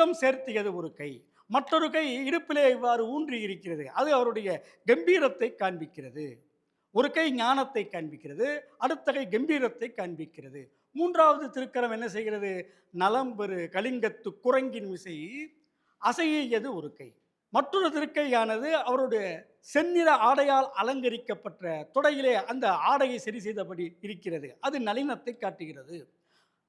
துக்கம் சேர்த்தியது ஒரு கை. மற்றொரு கை இடுப்பிலே இவ்வாறு ஊன்றி இருக்கிறது. அது அவருடைய கம்பீரத்தை காண்பிக்கிறது. ஒரு கை ஞானத்தை காண்பிக்கிறது. அடுத்த கை கம்பீரத்தை காண்பிக்கிறது. 3வது திருக்கரம் என்ன செய்கிறது? நலம் பெறு கலிங்கத்து குரங்கின் மிசை அசையது ஒரு கை. மற்றொரு திருக்கையானது அவருடைய செந்நிற ஆடையால் அலங்கரிக்கப்பட்ட தொடையிலே அந்த ஆடையை சரி செய்தபடி இருக்கிறது. அது நளினத்தை காட்டுகிறது.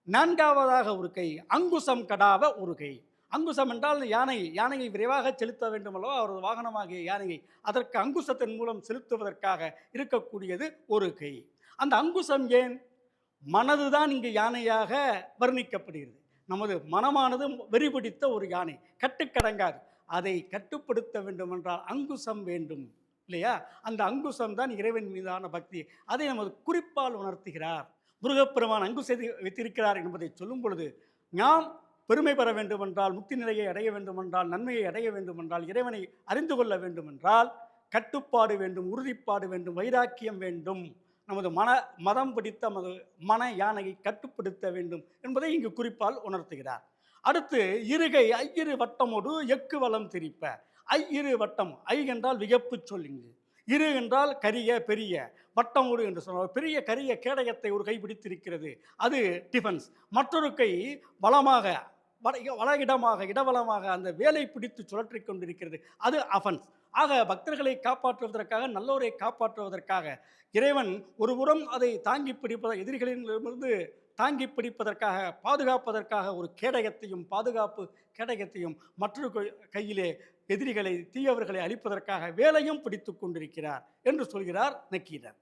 4வதாக ஒரு கை அங்குசம் கடாவ ஒரு கை. அங்குசம் என்றால் யானை. யானையை விரைவாக செலுத்த வேண்டும் அல்லவா? அவரது வாகனமாகிய யானையை. அதற்கு அங்குசத்தின் மூலம் செலுத்துவதற்காக இருக்கக்கூடியது ஒரு கை. அந்த அங்குசம் ஏன்? மனதுதான் இங்கு யானையாக வர்ணிக்கப்படுகிறது. நமது மனமானது வெறிபிடித்த ஒரு யானை. கட்டுக்கடங்காது. அதை கட்டுப்படுத்த வேண்டுமென்றால் அங்குசம் வேண்டும். இல்லையா? அந்த அங்குசம் தான் இறைவன் மீதான பக்தி. அதை நமது குறிப்பால் உணர்த்துகிறார். முருகப்பெருமான் அங்குசத்தை வைத்திருக்கிறார் என்பதை சொல்லும் பொழுது, நாம் பெருமை பெற வேண்டுமென்றால், முக்தி நிலையை அடைய வேண்டுமென்றால், நன்மையை அடைய வேண்டுமென்றால், இறைவனை அறிந்து கொள்ள வேண்டுமென்றால், கட்டுப்பாடு வேண்டும், உறுதிப்பாடு வேண்டும், வைராக்கியம் வேண்டும். நமது மதம் பிடித்த நமது மன யானையை கட்டுப்படுத்த வேண்டும் என்பதை இங்கு குறிப்பால் உணர்த்துகிறார். அடுத்து இருகை ஐயிரு வட்டமோடு எக்கு வலம் திரிப்ப. ஐயிரு வட்டம். ஐ என்றால் வியப்பு சொல் இங்கு. இரு என்றால் கரிய பெரிய. வட்டமோடு என்று சொன்னால் பெரிய கரிய கேடயத்தை ஒரு கை பிடித்திருக்கிறது. அது டிஃபென்ஸ். மற்றொரு கை வளமாக வள இடவளமாக அந்த வேலை பிடித்து சுழற்றிக் கொண்டிருக்கிறது. அது அஃபென்ஸ். ஆக பக்தர்களை காப்பாற்றுவதற்காக, நல்லோரை காப்பாற்றுவதற்காக இறைவன் ஒருபுறம் அதை தாங்கி எதிரிகளிடமிருந்து தாங்கி பிடிப்பதற்காக, பாதுகாப்பதற்காக ஒரு கேடயத்தையும், பாதுகாப்பு கேடயத்தையும், மற்றொரு கையிலே எதிரிகளை, தீயவர்களை அழிப்பதற்காக வேலையும் பிடித்துக் கொண்டிருக்கிறார் என்று சொல்கிறார் நக்கீரர்.